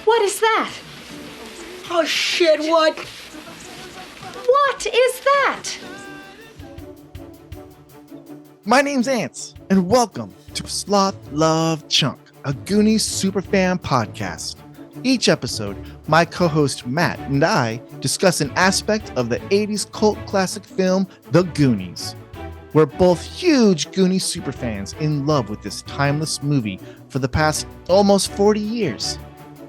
What is that? Oh shit, what? What is that? My name's Ants, and welcome to Sloth Love Chunk, a Goonies Super-Fan podcast. Each episode, my co-host Matt and I discuss an aspect of the 80s cult classic film, The Goonies. We're both huge Goonies Super-Fans in love with this timeless movie for the past almost 40 years.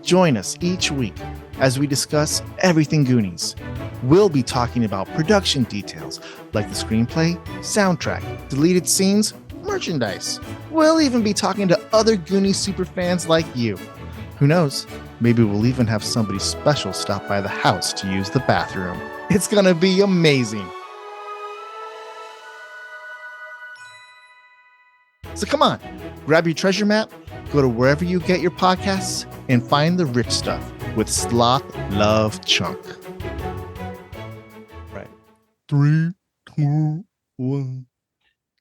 Join us each week as we discuss everything Goonies. We'll be talking about production details like the screenplay, soundtrack, deleted scenes, merchandise. We'll even be talking to other Goonies superfans like you. Who knows? Maybe we'll even have somebody special stop by the house to use the bathroom. It's gonna be amazing. So come on, grab your treasure map, go to wherever you get your podcasts, and find the rich stuff with Sloth Love Chunk. Right. 3, 2, 1.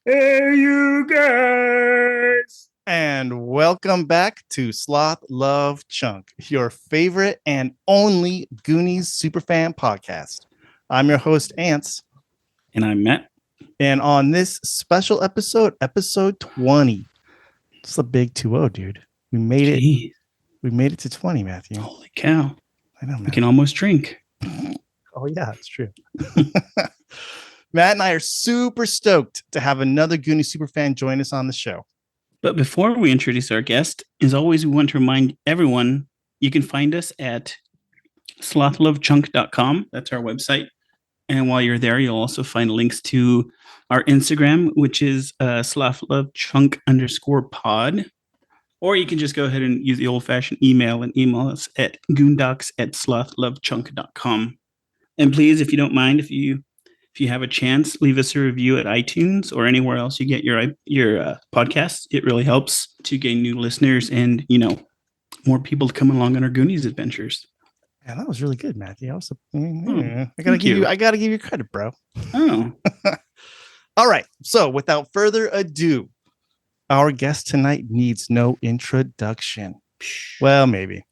Hey, you guys! And welcome back to Sloth Love Chunk, your favorite and only Goonies Superfan podcast. I'm your host, Ants. And I'm Matt. And on this special episode, episode 20. It's a big 2-0, dude. We made it. We made it to 20, Matthew. Holy cow. I know, man. We can almost drink. Oh, yeah, it's true. Matt and I are super stoked to have another Goonies Superfan join us on the show. But before we introduce our guest, as always, we want to remind everyone you can find us at slothlovechunk.com. That's our website. And while you're there, you'll also find links to our Instagram, which is slothlovechunk_pod. Or you can just go ahead and use the old-fashioned email and email us at goondocs@slothlovechunk.com. And please, if you don't mind, if you have a chance, leave us a review at iTunes or anywhere else you get your podcasts. It really helps to gain new listeners and, more people to come along on our Goonies adventures. Yeah, that was really good, Matthew. I gotta give you credit, bro. Oh. All right. So without further ado, our guest tonight needs no introduction. Well, maybe.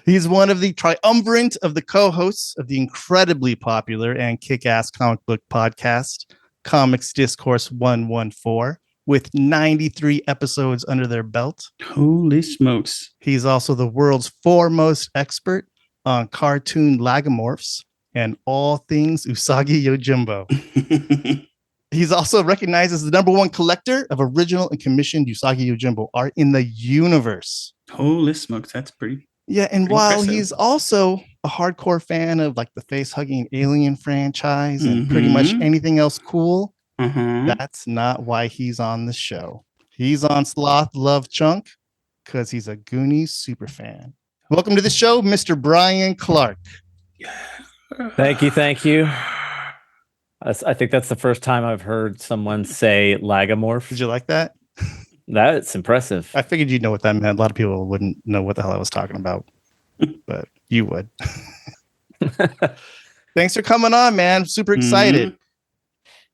He's one of the triumvirate of the co-hosts of the incredibly popular and kick-ass comic book podcast, Comics Discourse 114, with 93 episodes under their belt. Holy smokes. He's also the world's foremost expert on cartoon lagomorphs and all things Usagi Yojimbo. He's also recognized as the #1 collector of original and commissioned Usagi Yojimbo art in the universe. Holy smokes, that's pretty. Yeah, and pretty while impressive. he's also a hardcore fan of like the face-hugging Alien franchise and pretty much anything else cool, that's not why he's on the show. He's on Sloth Love Chunk because he's a Goonies Superfan. Welcome to the show, Mr. Bryan Clark. Thank you. I think that's the first time I've heard someone say lagomorph. Did you like that? That's impressive. I figured you'd know what that meant. A lot of people wouldn't know what the hell I was talking about, but you would. Thanks for coming on, man. Super excited.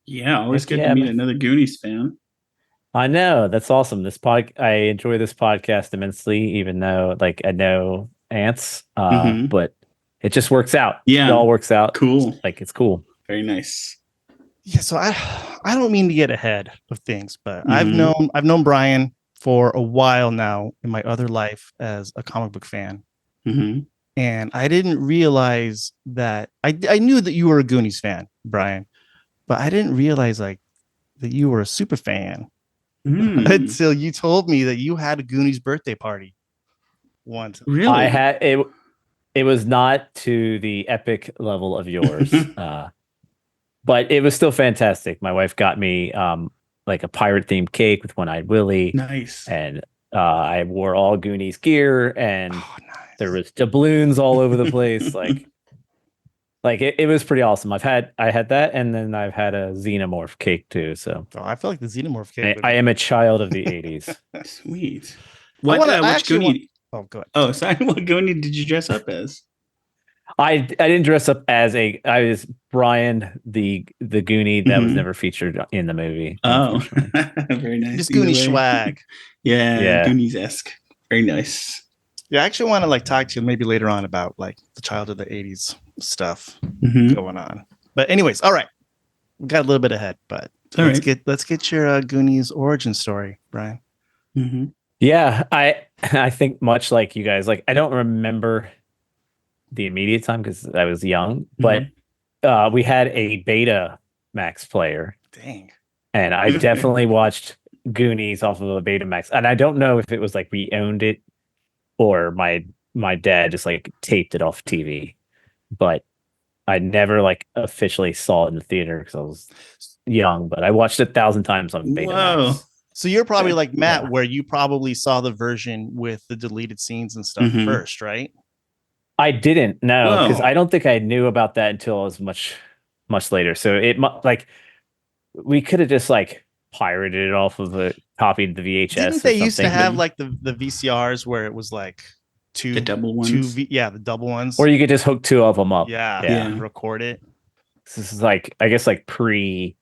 Yeah, always good to meet another Goonies fan. I know. That's awesome. I enjoy this podcast immensely, even though I know Ants, but it just works out. Yeah. It all works out. Cool. It's cool. Very nice. Yeah, so I don't mean to get ahead of things, but I've known Bryan for a while now in my other life as a comic book fan. And I didn't realize that I knew that you were a Goonies fan, Bryan, but I didn't realize that you were a super fan until you told me that you had a Goonies birthday party once. Really? I had it. It was not to the epic level of yours. But it was still fantastic. My wife got me a pirate themed cake with One-Eyed Willie. Nice. And I wore all Goonies gear, and there was doubloons all over the place. It was pretty awesome. I had that, and then I've had a xenomorph cake too. So I feel like the xenomorph cake. I am a child of the 80s. Sweet. Which Goonie? Oh, go ahead. Oh, sorry. What Goonie did you dress up as? I didn't dress up as I was Bryan the Goonie that was never featured in the movie. Oh, very nice. Just Goonie swag. Yeah. Goonies-esque. Very nice. Yeah, I actually want to like talk to you maybe later on about like the child of the '80s stuff Mhm. going on. But anyways, all right, we got a little bit ahead, but All let's right. get your Goonies origin story, Brian. Mhm. Yeah, I think much like you guys, like I don't remember the immediate time because I was young, but we had a Beta Max player, Dang. and I definitely watched Goonies off of a Beta Max, and I don't know if it was like we owned it or my dad just like taped it off TV, but I never like officially saw it in the theater because I was young, but I watched it 1,000 times on Beta Whoa. Max. So you're probably like Matt, Yeah. where you probably saw the version with the deleted scenes and stuff Mhm. first, right? I didn't know because Whoa. I don't think I knew about that until I was much later. So like we could have just like pirated it off of a copied the VHS. Didn't or they used to something. have like the VCRs where it was like The double ones. the double ones. Or you could just hook two of them up. yeah, Yeah. record it. This is like I guess like pre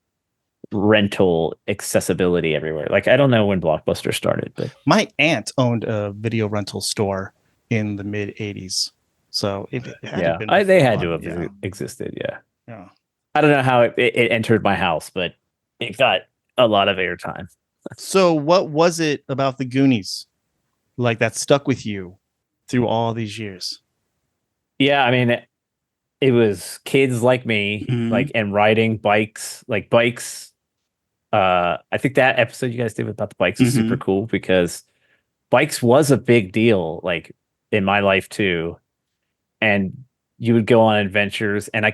rental accessibility everywhere. Like I don't know when Blockbuster started, but My aunt owned a video rental store in the mid '80s, so it had yeah, been they had to fun, have yeah. existed. Yeah, Yeah. I don't know how it entered my house, but it got a lot of airtime. So what was it about the Goonies like that stuck with you through all these years? Yeah, I mean, it was kids like me, Mhm. like and riding bikes, like bikes. I think that episode you guys did about the bikes was super cool because bikes was a big deal, like in my life too. And you would go on adventures, and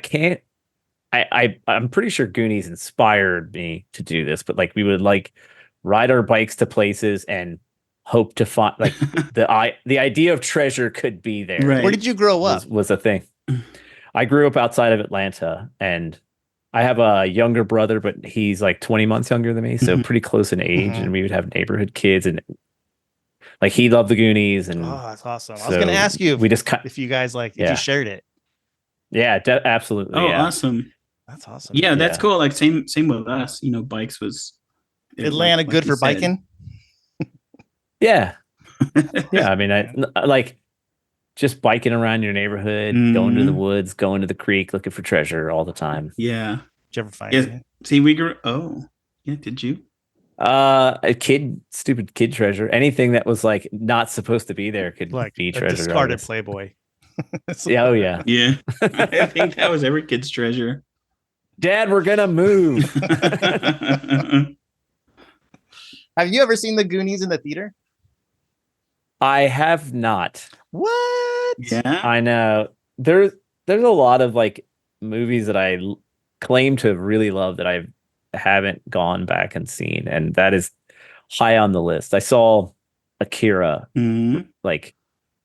I'm pretty sure Goonies inspired me to do this, but like we would like ride our bikes to places and hope to find like the idea of treasure could be there. Right. Where did you grow up? was a thing. I grew up outside of Atlanta, and I have a younger brother, but he's like 20 months younger than me, so Mhm. pretty close in age. Mhm. And we would have neighborhood kids, and like he loved the Goonies, and Oh, that's awesome. I was going to so ask you we just if you guys like if Yeah. you shared it. yeah, absolutely. Oh, Yeah. awesome. That's awesome. Yeah, that's Yeah. cool. Like same with us. You know, bikes was Atlanta like good you for said. biking? Yeah. Yeah. I mean, I like just biking around your neighborhood, going to the Mhm. woods, going to the creek, looking for treasure all the time. Yeah. Did you ever find Yeah. it? See, we grew. Oh, yeah. Did you? Stupid kid treasure. Anything that was like not supposed to be there could Like be a treasure. I discarded guess. Playboy. Yeah. Oh yeah. Yeah. I think that was every kid's treasure. Dad, we're gonna move. Have you ever seen the Goonies in the theater? I have not. What? Yeah. I know there's a lot of like movies that I claim to really love that I haven't gone back and seen, and that is high on the list. I saw Akira Mhm. like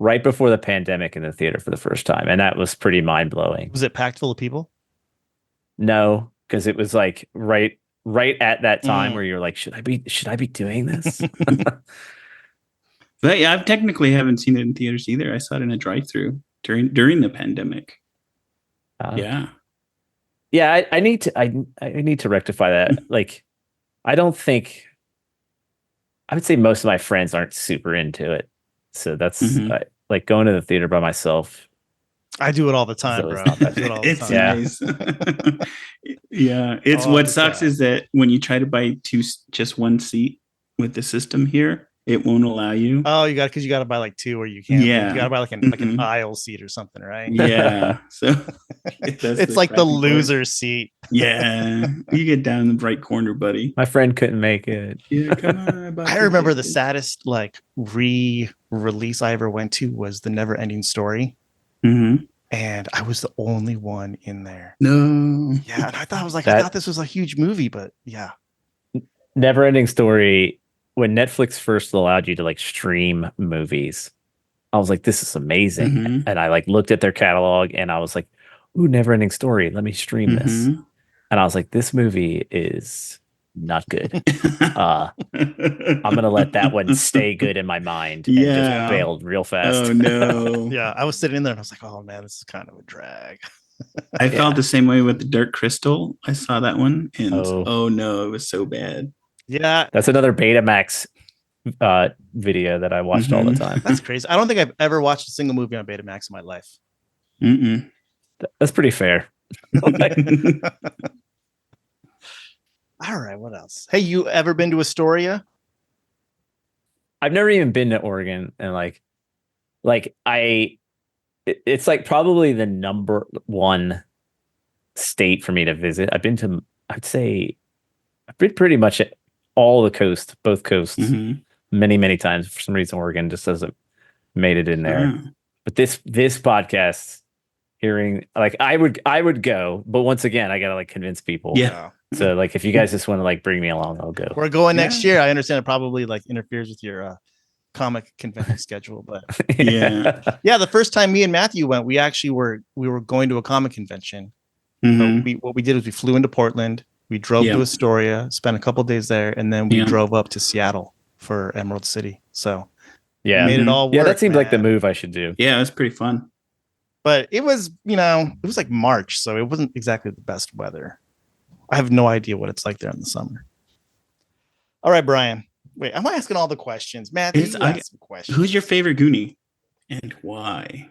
right before the pandemic in the theater for the first time, and that was pretty mind blowing. Was it packed full of people? No, because it was like right at that time Mm. where you're like, should I be doing this? But yeah, I technically haven't seen it in theaters either. I saw it in a drive-through during the pandemic. Yeah. Yeah, I need to rectify that. Like, I don't think I would say most of my friends aren't super into it, so that's Mhm. like going to the theater by myself. I do it all the time, So bro. it's not I do it all the It's time. Yeah. nice. Yeah. It's All what the sucks time. is that when you try to buy just one seat with the system here, it won't allow you. Oh, you got because you got to buy like two, or you can't. Yeah. You got to buy like an Mhm. aisle seat or something, right? Yeah. So that's It's like the crappy part. loser seat. Yeah. You get down in the right corner, buddy. My friend couldn't make it. Yeah, come on. bought I your remember the ticket. saddest like re-release I ever went to was The Never Ending Story, Mhm. and I was the only one in there. No. Yeah, and I thought I That- thought this was a huge movie, but yeah, Never Ending Story. When Netflix first allowed you to like stream movies, I was like, this is amazing. Mhm. And I like looked at their catalog and I was like, ooh, Never Ending Story. Let me stream this. Mhm. And I was like, this movie is not good. I'm gonna let that one stay good in my mind and Yeah. just bailed real fast. Oh no. yeah. I was sitting in there and I was like, oh man, this is kind of a drag. I felt the same way with the Dark Crystal. I saw that one and Oh. oh no, it was so bad. Yeah, That's another Betamax video that I watched all the time. That's crazy. I don't think I've ever watched a single movie on Betamax in my life. Mm-mm. That's pretty fair. All right, what else? Hey, you ever been to Astoria? I've never even been to Oregon, and it's like probably the number one state for me to visit. I've been pretty much at all the coast, both coasts, many times. For some reason, Oregon just hasn't made it in there. But this podcast, hearing like I would go, but once again, I gotta like convince people. Yeah. So like, if you guys just want to like bring me along, I'll go. We're going next year. I understand it probably like interferes with your comic convention schedule, but yeah, the first time me and Matthew went, we were going to a comic convention. What we did was we flew into Portland, we drove to Astoria, spent a couple days there, and then we drove up to Seattle for Emerald City. So made it all work. Yeah, that seemed like the move I should do. Yeah, it was pretty fun. But it was, it was like March, so it wasn't exactly the best weather. I have no idea what it's like there in the summer. All right, Brian. Wait, I'm asking all the questions. Matthew, ask some questions. Who's your favorite Goonie and why?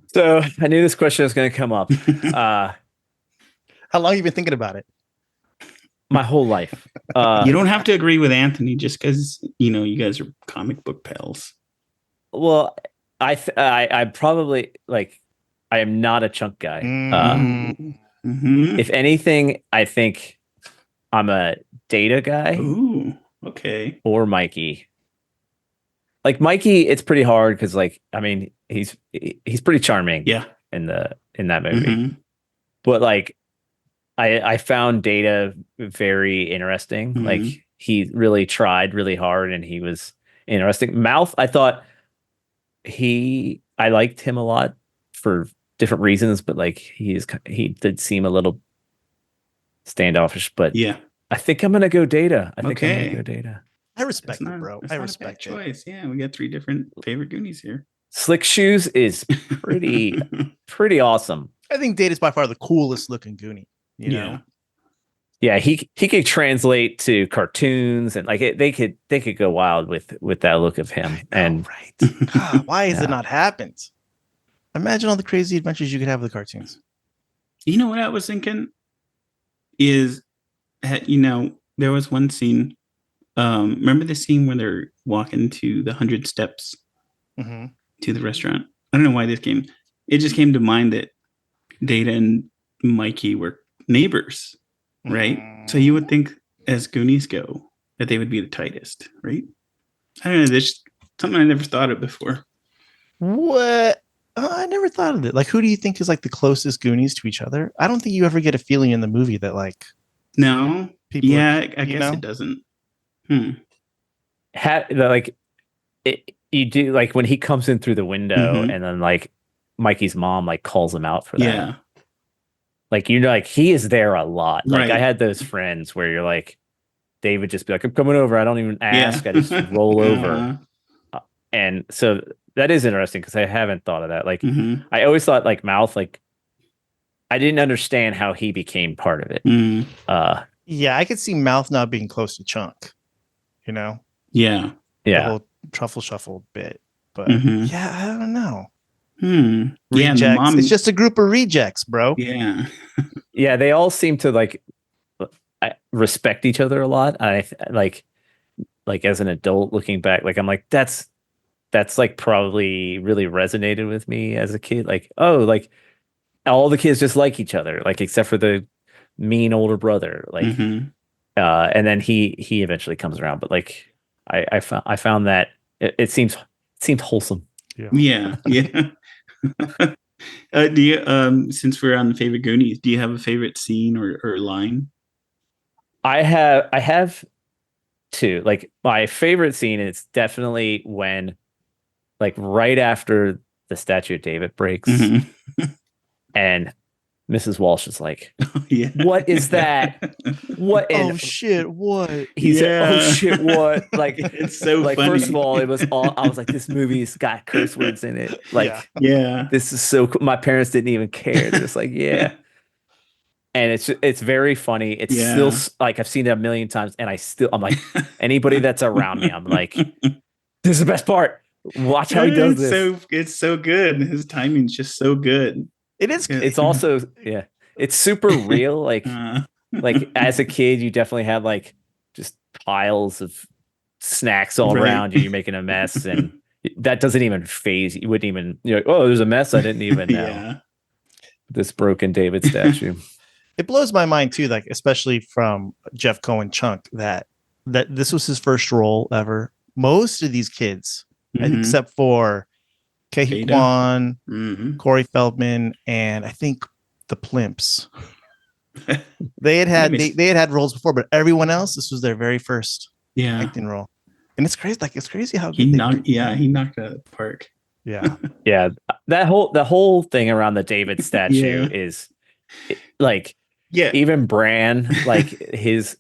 So I knew this question was going to come up. How long have you been thinking about it? My whole life. You don't have to agree with Anthony just because, you guys are comic book pals. Well, I probably like, I am not a Chunk guy. If anything, I think I'm a Data guy. Ooh, okay. Or Mikey. Like Mikey, it's pretty hard because, like, I mean, he's pretty charming. Yeah. In that movie, but like, I found Data very interesting. Like he really tried really hard, and he was interesting. Mouth, I thought I liked him a lot for different reasons, but like he did seem a little standoffish. But yeah, I think I'm gonna go Data. I'm gonna go Data. I respect it, bro. I respect it. Choice. Yeah, we got 3 different favorite Goonies here. Slick Shoes is pretty awesome. I think Data's by far the coolest looking Goonie. You know? Yeah, he could translate to cartoons, and like they could go wild with that look of him. God, why has it not happened? Imagine all the crazy adventures you could have with the cartoons. You know what I was thinking is, there was one scene. Remember the scene where they're walking to the 100 steps to the restaurant? I don't know why it just came to mind that Data and Mikey were neighbors, right? So you would think, as Goonies go, that they would be the tightest, right? I don't know. There's something I never thought of before. What? I never thought of it. Like, who do you think is like the closest Goonies to each other? I don't think you ever get a feeling in the movie that like. No. I guess it doesn't. You do, like when he comes in through the window, and then like Mikey's mom like calls him out for that. Yeah. Like, like he is there a lot. Like Right. I had those friends where you're like, they would just be like, I'm coming over. I don't even ask. I just roll over. And so that is interesting because I haven't thought of that. Like I always thought like Mouth, like I didn't understand how he became part of it. Yeah, I could see Mouth not being close to Chunk. Yeah. The whole truffle shuffle bit. But yeah, I don't know. Rejects. Yeah, it's just a group of rejects, bro. Yeah. Yeah, they all seem to like respect each other a lot. I like as an adult looking back, like I'm like that's like probably really resonated with me as a kid. Like, oh, like all the kids just like each other, like except for the mean older brother. Like, and then he eventually comes around. But like I found that it seemed wholesome. Yeah. Do you since we're on the favorite Goonies, do you have a favorite scene or line? I have 2. Like my favorite scene is definitely when, like, right after the Statue of David breaks, and Mrs. Walsh is like, "What is that? What? Oh shit! What?" He said, "Oh shit! What?" Like, it's so like funny. First of all, it was all. I was like, "This movie's got curse words in it." Like, yeah, this is so cool. My parents didn't even care. They're just like, yeah. and it's very funny. It's still like I've seen it a million times, and I'm like anybody that's around me, I'm like, this is the best part. Watch how he does this. It's so good. His timing's just so good. It is. It's also it's super real. Like as a kid, you definitely had like just piles of snacks all around you. You're making a mess, and that doesn't even phase you. Wouldn't even oh, there's a mess I didn't even know. Yeah. This broken David statue. It blows my mind too, like especially from Jeff Cohen Chunk, that this was his first role ever. Most of these kids, except for Kehi Kwan, Corey Feldman, and I think the Plimps, they had roles before, but everyone else, this was their very first acting role. And it's crazy. Like it's crazy how he knocked it out of the park. Yeah. Yeah. The whole thing around the David statue is like, even Bran, like he's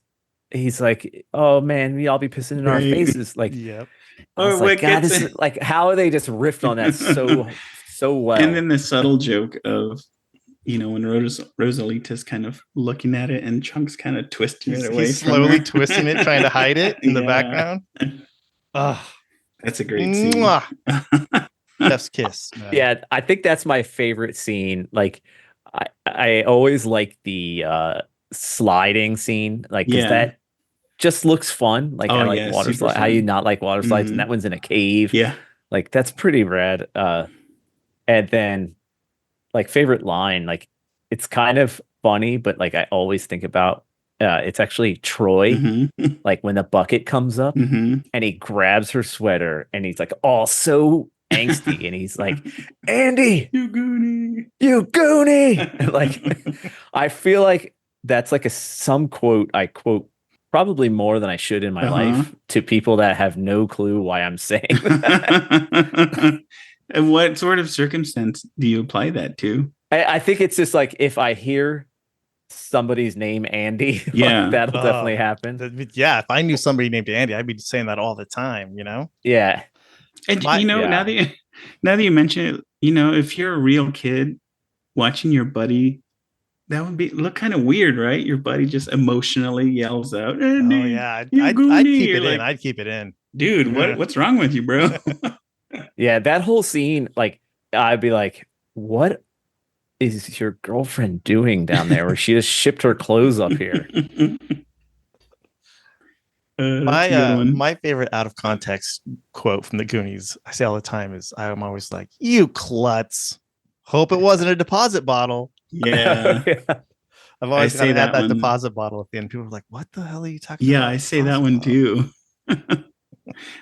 like, oh man, we all be pissing in our faces. Like, I was like, God, this is like, how are they just riffed on that so well? And then the subtle joke of, when Rosalita's kind of looking at it and Chunk's kind of twisting it away. He's slowly twisting it, trying to hide it in the background. That's a great scene. Chef's kiss. Man. Yeah, I think that's my favorite scene. Like, I always like the sliding scene, like because that just looks fun. Like I like water slides. How you not like water slides? And that one's in a cave. Yeah, like that's pretty rad. And then like favorite line, like it's kind of funny, but like I always think about it's actually Troy. Like when the bucket comes up and he grabs her sweater and he's like, oh, so angsty, and he's like, Andy, you goonie. Like I feel like that's like some quote I quote probably more than I should in my life to people that have no clue why I'm saying that. And what sort of circumstance do you apply that to? I think it's just like if I hear somebody's name Andy, like, that'll definitely happen. Yeah, if I knew somebody named Andy, I'd be saying that all the time, Yeah. And now that you mention it, if you're a real kid watching your buddy, that would look kind of weird, right? Your buddy just emotionally yells out, Andy, oh yeah, I'd keep it in. I'd keep it in. Dude, what's wrong with you, bro? Yeah, that whole scene, like I'd be like, what is your girlfriend doing down there where she just shipped her clothes up here? My favorite out of context quote from the Goonies, I say all the time, is I'm always like, you klutz. Hope it wasn't a deposit bottle. Yeah. I've always had that deposit bottle at the end. People are like, what the hell are you talking about? Yeah, I say that one too.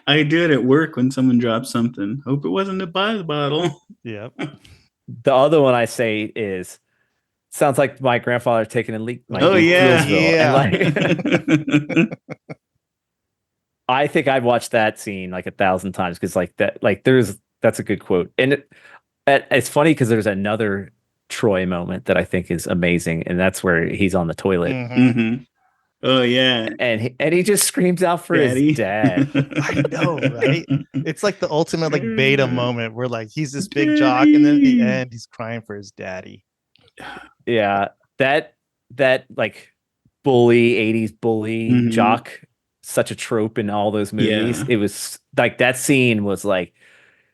I do it at work when someone drops something. Hope it wasn't a deposit bottle. Yep. The other one I say is, sounds like my grandfather taking a leak. Oh yeah. Like, I think I've watched that scene like 1,000 times because like that, like that's a good quote. And it's funny because there's another Troy moment that I think is amazing, and that's where he's on the toilet. Oh yeah, and he just screams out for his dad. I know, right? It's like the ultimate like beta moment where like he's this big jock, and then at the end he's crying for his daddy. Yeah, that like bully 80s bully jock, such a trope in all those movies. It was like that scene was like,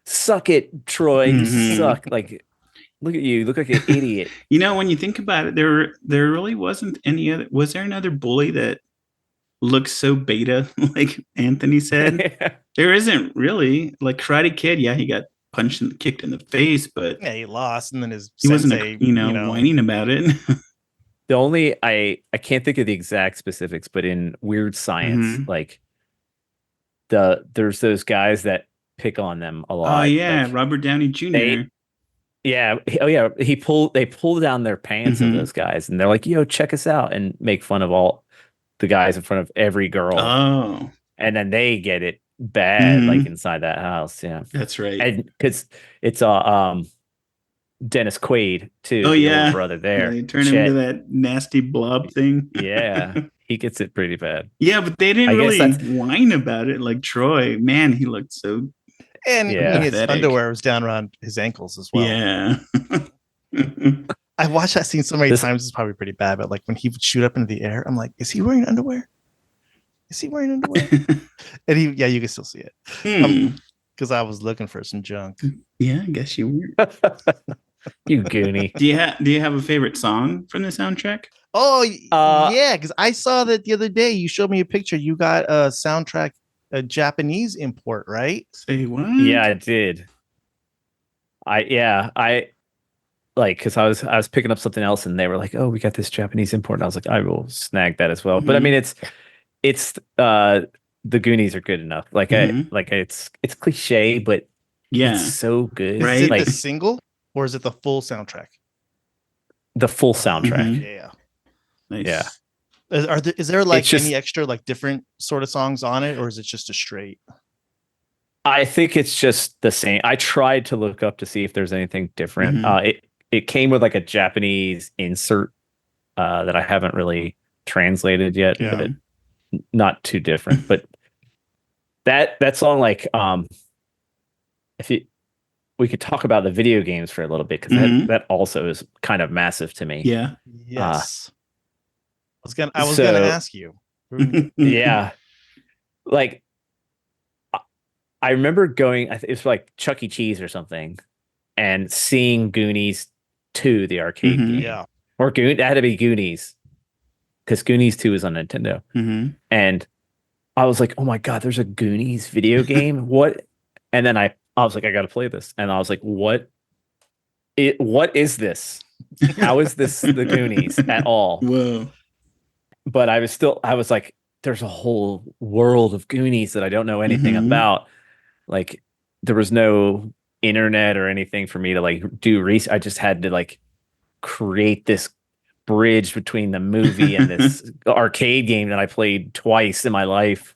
suck it, Troy, you suck. Like, look at you, you look like an idiot. When you think about it, there really wasn't any other. Was there another bully that looks so beta, like Anthony said? Yeah. There isn't really. Like Karate Kid, he got punched and kicked in the face, but he lost, and then he wasn't, whining about it. The only I can't think of the exact specifics, but in Weird Science, like there's those guys that pick on them a lot. Oh yeah, like, Robert Downey Jr. They pull down their pants of those guys, and they're like, yo, check us out, and make fun of all the guys in front of every girl. Oh, and then they get it bad, like inside that house. Yeah, that's right. And because it's Dennis Quaid too. Oh yeah, brother there. They turn him into that nasty blob thing. Yeah, he gets it pretty bad. Yeah, but they didn't really whine about it like Troy. Man, he looked so. And his underwear was down around his ankles as well. Yeah. I watched that scene so many This- times. It's probably pretty bad, but like when he would shoot up into the air, I'm like, is he wearing underwear? Is he wearing underwear? And you can still see it. Because I was looking for some junk. Yeah, I guess you were. You Goonie. Do you have a favorite song from the soundtrack? Oh, yeah, because I saw that the other day. You showed me a picture. You got a soundtrack, a Japanese import, right? Say what? Yeah, I did. I like because I was picking up something else and they were like, "Oh, we got this Japanese import." And I was like, "I will snag that as well." But I mean, it's the Goonies are good enough. Like it's cliche, but Yeah. it's so good. Is it Like the single or is it the full soundtrack? the full soundtrack. Yeah. Nice. Yeah. Is there like It's just- any extra like different sort of songs on it, or is it just a straight? I think it's just the same. I tried to look up to see if there's anything different. It came with like a Japanese insert that I haven't really translated yet, Yeah. but not too different. But that song, like, we could talk about the video games for a little bit because that also is kind of massive to me. Yeah. Yes. I was gonna ask you. Yeah, like I remember going. It was like Chuck E. Cheese or something, and seeing Goonies 2, the arcade game. Yeah. Or it had to be Goonies because Goonies 2 is on Nintendo. And I was like, oh my God, there's a Goonies video game. What? And then I was like, I got to play this. And I was like, what is this? How is this the Goonies at all? Whoa. But I was like, there's a whole world of Goonies that I don't know anything about. Like there was no internet or anything for me to like do research. I just had to like create this bridge between the movie and this arcade game that I played twice in my life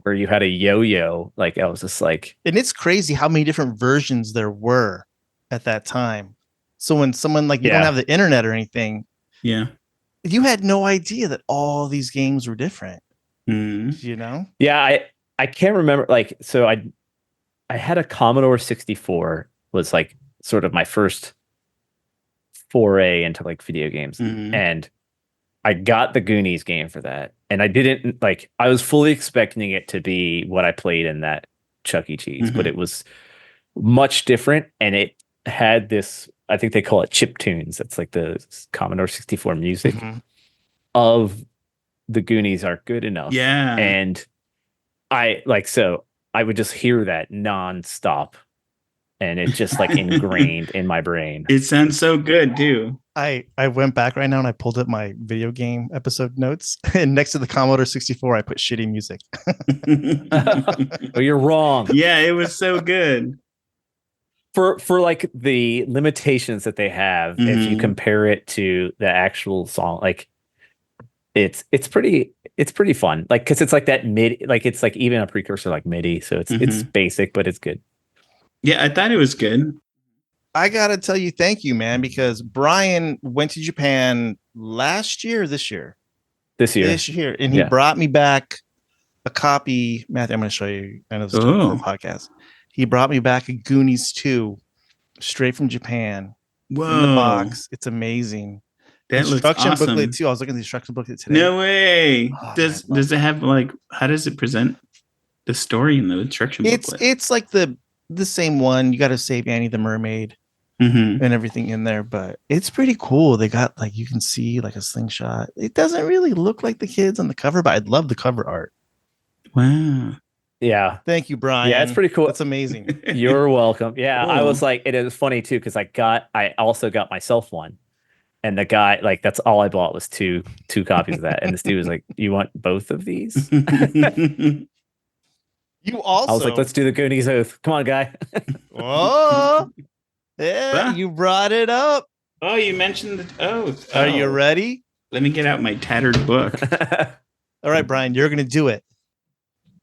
where you had a yo-yo. Like I was just like, and it's crazy how many different versions there were at that time. So when someone like you don't have the internet or anything, you had no idea that all these games were different. You know? Yeah, I can't remember. Like, so I had a Commodore 64 was like sort of my first foray into like video games. And I got the Goonies game for that. And I didn't like, I was fully expecting it to be what I played in that Chuck E. Cheese, but it was much different. And it had this, I think they call it chip tunes. That's like the Commodore 64 music of the Goonies are good enough. Yeah. And I would just hear that nonstop. And it just like ingrained in my brain. It sounds so good too. I went back right now and I pulled up my video game episode notes, and next to the Commodore 64, I put shitty music. Oh, you're wrong. Yeah, it was so good. For like the limitations that they have, if you compare it to the actual song, like it's pretty fun. Like because it's like that MIDI, like it's like even a precursor like MIDI, so it's basic, but it's good. Yeah, I thought it was good. I gotta tell you, thank you, man, because Bryan went to Japan last year or this year? This year. And he brought me back a copy. Matthew, I'm gonna show you. I know this is for the podcast. He brought me back a Goonies 2 straight from Japan. Whoa. In the box. It's amazing. That looks awesome. Booklet too. I was looking at the instruction booklet today. No way. Oh, does it have like, how does it present the story in the instruction booklet? It's like the same one. You got to save Annie the Mermaid and everything in there, but it's pretty cool. They got like, you can see like a slingshot. It doesn't really look like the kids on the cover, but I'd love the cover art. Wow. Yeah. Thank you, Bryan. Yeah, it's pretty cool. That's amazing. You're welcome. Yeah, Cool. I was like, it is funny too because I also got myself one, and the guy like that's all I bought was two copies of that, and this dude was like, "You want both of these?" You also. I was like, "Let's do the Goonies Oath. Come on, guy." Oh, yeah, you brought it up. Oh, you mentioned the oath. Are you ready? Let me get out my tattered book. All right, Bryan, you're gonna do it.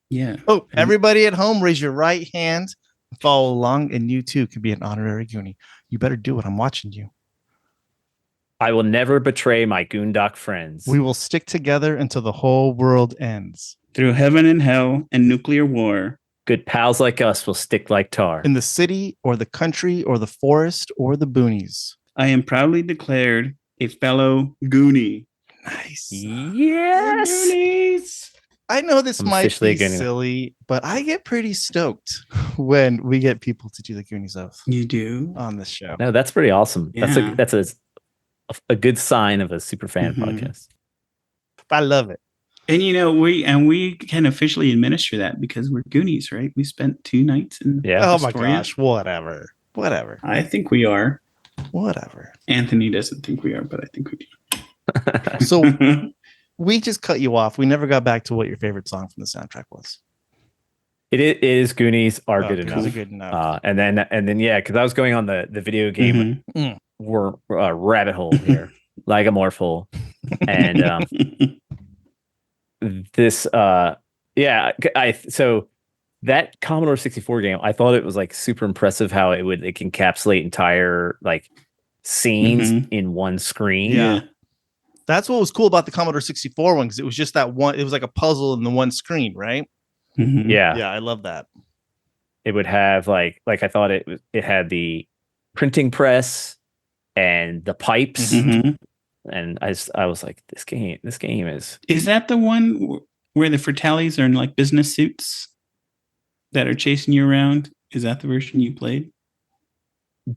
Yeah. Oh, everybody at home, raise your right hand, follow along, and you too can be an honorary Goonie. You better do it. I'm watching you. I will never betray my Goondock friends. We will stick together until the whole world ends. Through heaven and hell and nuclear war. Good pals like us will stick like tar. In the city or the country or the forest or the boonies. I am proudly declared a fellow Goonie. Nice. Yes. Goonies. I know this I'm might officially be a Goonie. silly, but I get pretty stoked when we get people to do the Goonies Oath You do? on this show. No, that's pretty awesome. Yeah. That's a good sign of a super fan Mhm. podcast. I love it. And we can officially administer that because we're Goonies, right? We spent 2 nights in Yeah. Oh my Astoria. gosh, whatever. I think we are. Whatever. Anthony doesn't think we are, but I think we do. So we just cut you off. We never got back to what your favorite song from the soundtrack was. It is Goonies are good Goonies enough. are good enough. And then yeah, because I was going on the video game Mhm. rabbit hole here, like a morphole, and this so that Commodore 64 game, I thought it was like super impressive how it can encapsulate entire like scenes Mhm. in one screen. Yeah. That's what was cool about the Commodore 64 one, because it was just that one. It was like a puzzle in the one screen, right? Mhm. Yeah. Yeah, I love that. It would have like I thought it had the printing press and the pipes, Mhm. and I was like, this game is Is that the one where the Fratellis are in like business suits that are chasing you around? Is that the version you played?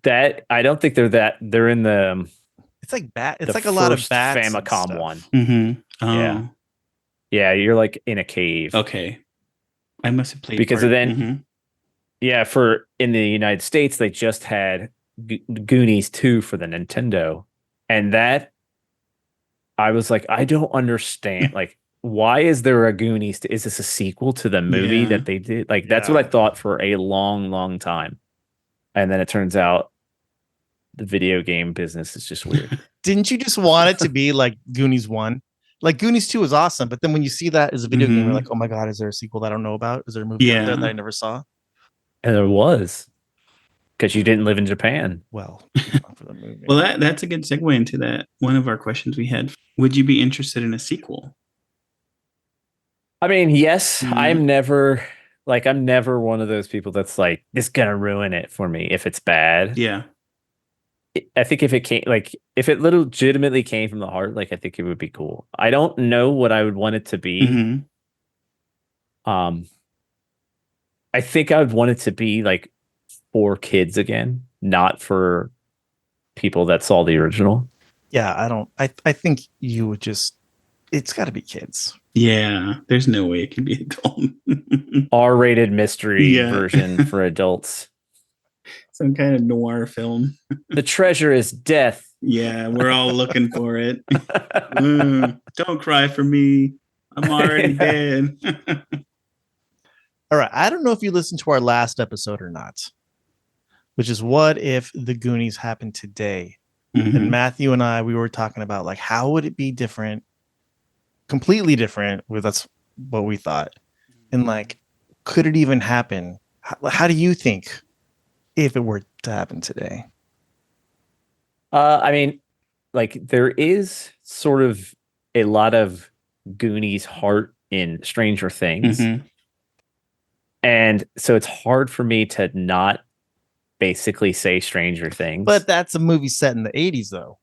that. I don't think they're in the It's like bat. It's the like a lot of first bats and Famicom stuff. one. Mm-hmm. Oh, Yeah. Yeah, you're like in a cave. okay. I must have played Because part- then- Mhm. Yeah, for in the United States, they just had Goonies 2 for the Nintendo. And that, I was like, I don't understand. Like, why is there a Goonies? Is this a sequel to the movie Yeah. that they did? Like, that's what I thought for a long, long time. And then it turns out the video game business is just weird. Didn't you just want it to be like Goonies 1? Like Goonies 2 is awesome, but then when you see that as a video game, Mhm. you're like, oh my God, is there a sequel that I don't know about? Is there a movie out there Yeah. that I never saw? And there was, because you didn't live in Japan. Well, for the movie. Well, that's a good segue into that. One of our questions we had: would you be interested in a sequel? I mean, yes, Mhm. I'm never one of those people that's like, this is gonna ruin it for me if it's bad. Yeah. I think if it legitimately came from the heart, like I think it would be cool. I don't know what I would want it to be. Mhm. I think I would want it to be like for kids again, not for people that saw the original. Yeah, I think you would just, it's got to be kids. Yeah. There's no way it can be adult. R-rated mystery Yeah. version for adults. Some kind of noir film. The treasure is death. Yeah, we're all looking for it. Don't cry for me. I'm already dead. All right. I don't know if you listened to our last episode or not, which is what if the Goonies happened today? Mhm. And Matthew and I, we were talking about like, how would it be different, completely different? Well, that's what we thought. And like, could it even happen? How do you think if it were to happen today? I mean, like there is sort of a lot of Goonies heart in Stranger Things. Mhm. And so it's hard for me to not basically say Stranger Things. But that's a movie set in the 80s, though.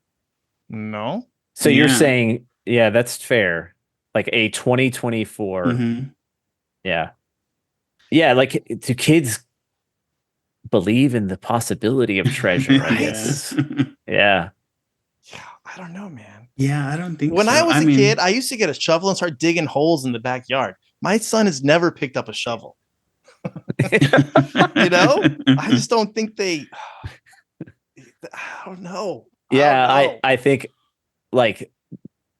No? So you're Yeah. saying, yeah, that's fair. Like a 2024. Mhm. Yeah. Yeah. Like, do kids believe in the possibility of treasure? I guess. Yeah. Yeah, I don't know, man. Yeah, I don't think When so. I was a mean, kid, I used to get a shovel and start digging holes in the backyard. My son has never picked up a shovel. You know? I just don't think they. I don't know. Yeah. I think like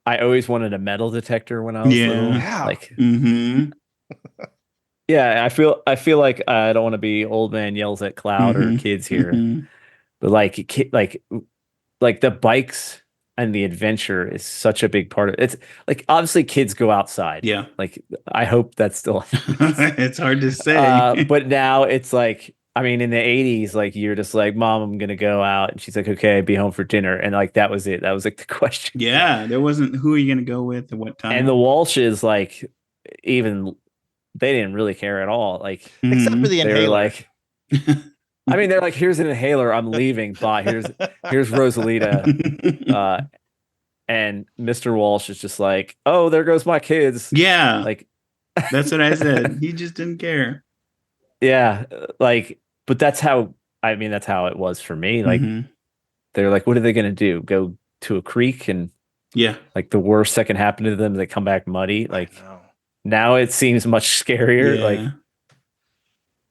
I always wanted a metal detector when I was Yeah. little. Yeah. Like, Mhm. yeah, I feel like I don't want to be old man yells at cloud or Mhm. kids here, Mhm. but like the bikes and the adventure is such a big part of it. It's like obviously kids go outside. Yeah. Like I hope that's still It's hard to say. but now it's like, I mean, in the 80s, like you're just like, Mom, I'm gonna go out, and she's like, okay, be home for dinner, and like that was it. That was like the question. Yeah, there wasn't who are you gonna go with at what time. And the Walshes, like, even they didn't really care at all. Like Except for the they were inhaler. like, I mean, they're like, here's an inhaler. I'm leaving. Bye. Here's Rosalita. And Mr. Walsh is just like, oh, there goes my kids. Yeah, Like, that's what I said. He just didn't care. yeah, like, but that's how it was for me. Like, Mhm. they're like, what are they gonna do? Go to a creek and Yeah. like the worst that can happen to them, they come back muddy. Like I know. now it seems much scarier. Yeah. Like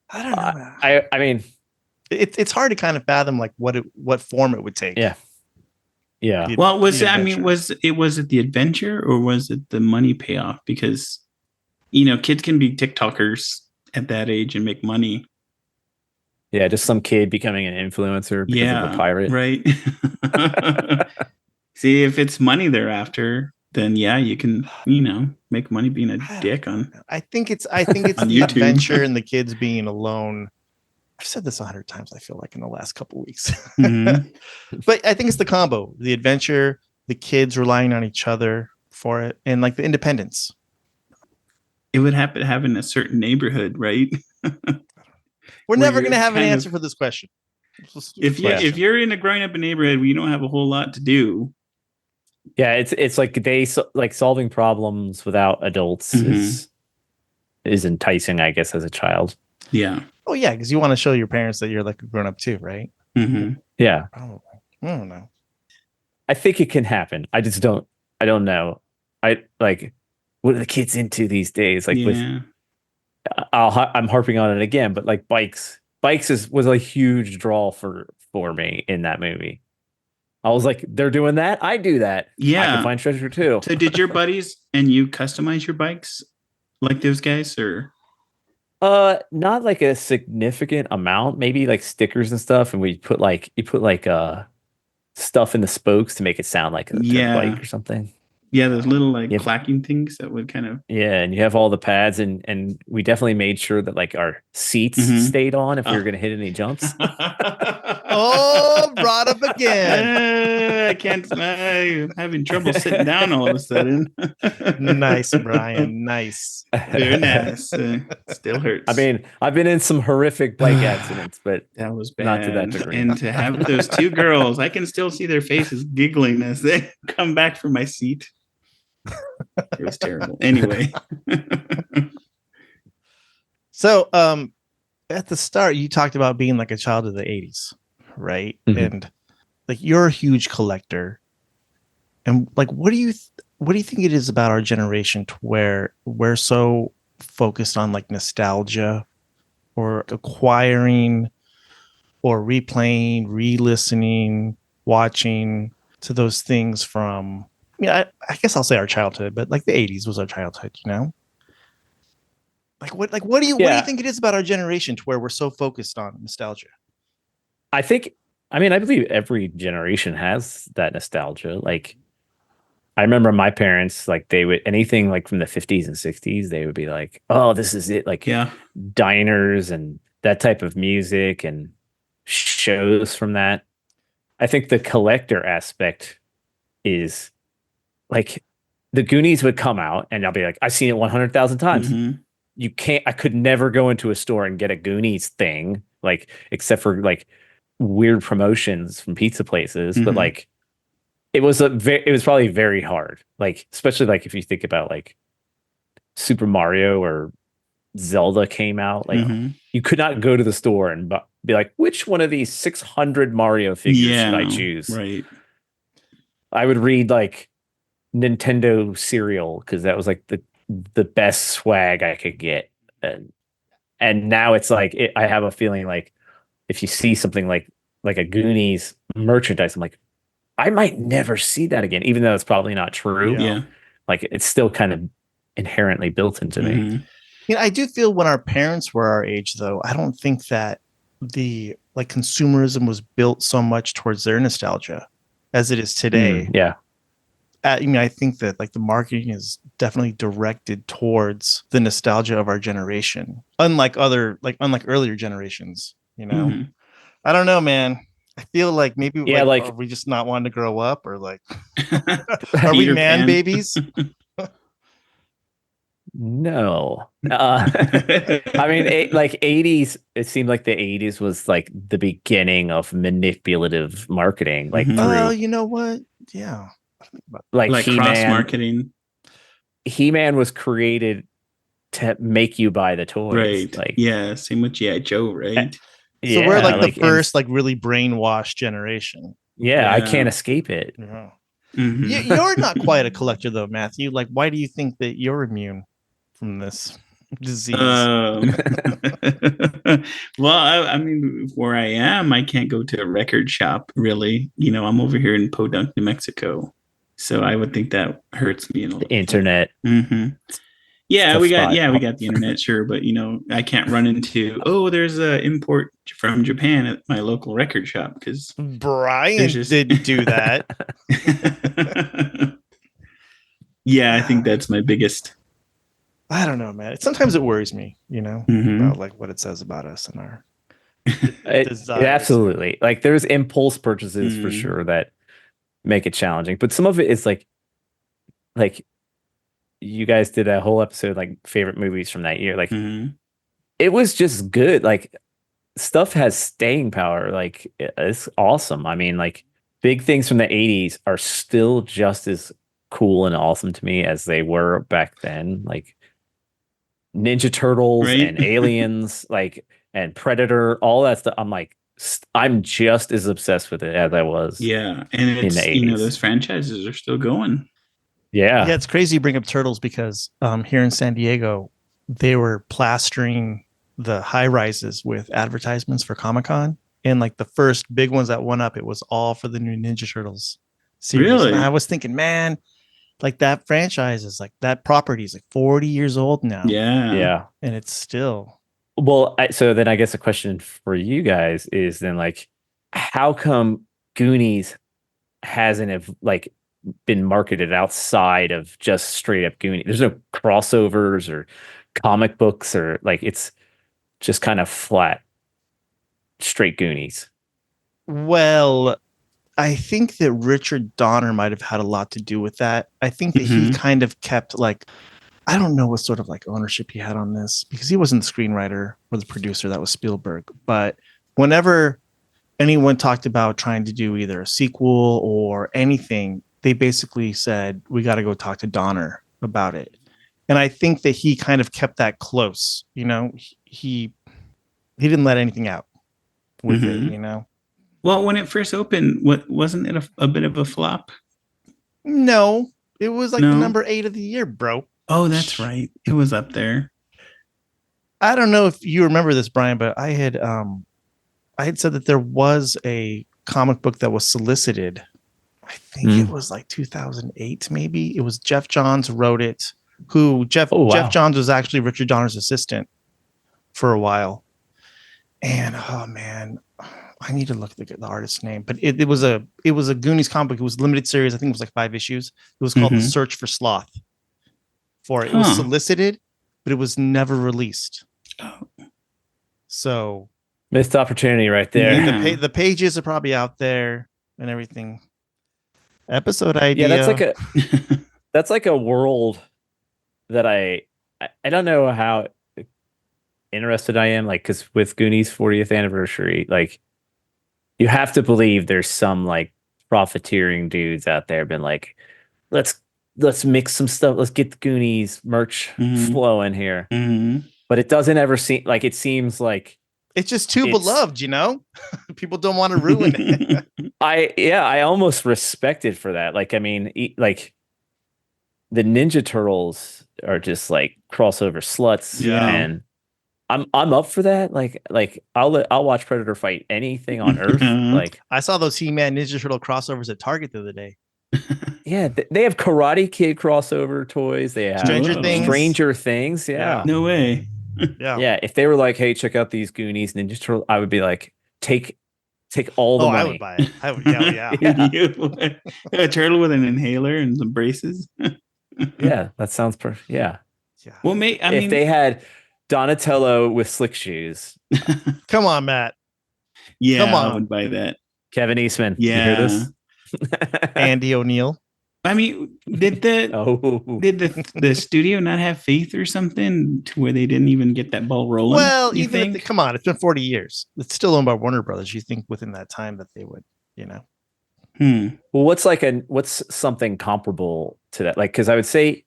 I don't know. Man. I mean, It's hard to kind of fathom like what form it would take. yeah. Well, was the it, I mean, adventure. was it the adventure or was it the money payoff? Because kids can be TikTokers at that age and make money. Yeah, just some kid becoming an influencer because of a pirate. Right. See, if it's money they're after, then yeah, you can, make money being a dick on. I think it's On the YouTube. adventure and the kids being alone. I've said this 100 times, I feel like, in the last couple weeks. Mhm. But I think it's the combo, the adventure, the kids relying on each other for it, and like the independence. It would have to have in a certain neighborhood, right? We're Where never you're going to have an kind answer of- for this question. If you're in a growing up neighborhood where you don't have a whole lot to do. Yeah, it's like like solving problems without adults is enticing, I guess, as a child. Yeah. Oh yeah, because you want to show your parents that you're like a grown up too, right? Mm-hmm. Yeah. I don't know. I think it can happen. I don't know. I like, what are the kids into these days? Like I'm harping on it again, but like bikes was a huge draw for me in that movie. I was like, they're doing that. I do that. Yeah. I can find treasure too. So did your buddies and you customize your bikes like those guys, or? Not like a significant amount, maybe like stickers and stuff. And you put like stuff in the spokes to make it sound like a dirt bike or something. Yeah, those little like clacking things that would kind of. Yeah, and you have all the pads, and we definitely made sure that like our seats stayed on if we were going to hit any jumps. Oh, brought up again. I can't. I'm having trouble sitting down all of a sudden. Nice, Brian. Nice. Very nice. Still hurts. I mean, I've been in some horrific bike accidents, but that was bad. Not to that degree. And to have those two girls, I can still see their faces giggling as they come back from my seat. It was terrible. Anyway. So, at the start, you talked about being like a child of the 80s, right? And like you're a huge collector. And like, what do you think it is about our generation to where we're so focused on like nostalgia or acquiring or replaying, re-listening, watching to those things from, I guess I'll say our childhood, but like the 80s was our childhood, Like what do you think it is about our generation to where we're so focused on nostalgia? I believe every generation has that nostalgia. Like, I remember my parents, like they would anything like from the 50s and 60s, they would be like, oh, this is it. Like diners and that type of music and shows from that. I think the collector aspect is like the Goonies would come out and I'll be like, I've seen it 100,000 times. I could never go into a store and get a Goonies thing, like, except for like weird promotions from pizza places. But like, it was probably very hard. Like, especially like if you think about like Super Mario or Zelda came out, like you could not go to the store and be like, which one of these 600 Mario figures should I choose? Right. I would read like Nintendo cereal because that was like the best swag I could get. And now it's like, I have a feeling like if you see something like a Goonies merchandise, I'm like, I might never see that again, even though it's probably not true. Yeah. Like it's still kind of inherently built into me. I do feel when our parents were our age, though, I don't think that the like consumerism was built so much towards their nostalgia as it is today. I think that like the marketing is definitely directed towards the nostalgia of our generation, unlike earlier generations. I don't know, man. I feel like maybe are we just not wanting to grow up, or like are we man babies? No. I mean, like 80s, it seemed like the 80s was like the beginning of manipulative marketing, like Mhm. Oh, through you know what? Yeah. like Like cross He-Man. marketing, He-Man was created to make you buy the toys. right? Like, Yeah, same with G.I. Joe, right? So we're like the like, and first like really brainwashed generation. yeah, I Yeah. can't escape it. Yeah. Mhm. You're not quite a collector though, Matthew. Like, why do you think that you're immune from this disease? Well, I mean, where I am, I can't go to a record shop really. I'm over here in Podunk, New Mexico, so I would think that hurts me a little. The internet. Hmm. Yeah, Tough we got spot. we got the internet, sure, but I can't run into there's a import from Japan at my local record shop because Brian there's just didn't do that. Yeah, I think that's my biggest. I don't know, man. Sometimes it worries me, Mhm. about like what it says about us and our It desires. absolutely. Like, there's impulse purchases for Mhm. sure that make it challenging, but some of it is like you guys did a whole episode like favorite movies from that year. Like, Mhm. it was just good. Like, stuff has staying power. Like, it's awesome. I mean, like, big things from the 80s are still just as cool and awesome to me as they were back then. Like Ninja Turtles Right. and Aliens, like, and Predator, all that stuff. I'm like, I'm just as obsessed with it as I was. Yeah, and in it's the 80s. those franchises are still going. Yeah. Yeah, it's crazy you bring up turtles because here in San Diego, they were plastering the high rises with advertisements for Comic-Con. And like the first big ones that went up, it was all for the new Ninja Turtles series. Really? And I was thinking, man, like that franchise is like that property is like 40 years old now. Yeah. Yeah. And it's still. Well, so then I guess a question for you guys is then, like, how come Goonies hasn't like been marketed outside of just straight up Goonies? There's no crossovers or comic books, or like, it's just kind of flat, straight Goonies. Well, I think that Richard Donner might have had a lot to do with that. I think that he Mhm. kind of kept like, I don't know what sort of like ownership he had on this because he wasn't the screenwriter or the producer. That was Spielberg. But whenever anyone talked about trying to do either a sequel or anything, they basically said, we got to go talk to Donner about it. And I think that he kind of kept that close. He didn't let anything out with Mhm. it. Well, when it first opened, wasn't it a bit of a flop? No, it was like No? the number 8 of the year, bro. Oh, that's right. It was up there. I don't know if you remember this, Brian, but I had said that there was a comic book that was solicited. I think it was like 2008, maybe. It was Jeff Johns wrote it. Jeff Johns was actually Richard Donner's assistant for a while. And oh man, I need to look at the artist's name. But it was a Goonies comic book. It was a limited series. I think it was like 5 issues. It was called The Mhm. Search for Sloth. It was solicited, but it was never released. Oh. So Missed opportunity right there. Yeah. the pages are probably out there and everything. Episode idea. Yeah, that's like a world that I don't know how interested I am, like, because with Goonies 40th anniversary, like, you have to believe there's some like profiteering dudes out there been like, let's mix some stuff, let's get the Goonies merch Mhm. flowing here. Mhm. But it doesn't ever seem like, it seems like it's just too beloved, people don't want to ruin it. I almost respect it for that. Like, I mean, like, the Ninja Turtles are just like crossover sluts. Yeah. And I'm up for that. Like I'll watch Predator fight anything on earth. Like, I saw those He-Man Ninja Turtle crossovers at Target the other day. yeah, they have Karate Kid crossover toys. They have Stranger Things. Yeah. No way. Yeah. If they were like, hey, check out these Goonies Ninja Turtle, I would be like, take all the money. I would buy it. I would, yeah. A turtle with an inhaler and some braces. Yeah, that sounds perfect. Yeah. Well, if they had Donatello with slick shoes. Come on, Matt. Yeah, come on. I would buy that. Kevin Eastman. Yeah. You hear this? Andy O'Neill. I mean, did the Oh, did the studio not have faith or something to where they didn't even get that ball rolling? Well, you even if think? come on, it's been 40 years. It's still owned by Warner Brothers. You think within that time that they would, you know? well, what's something comparable to that? Like, because I would say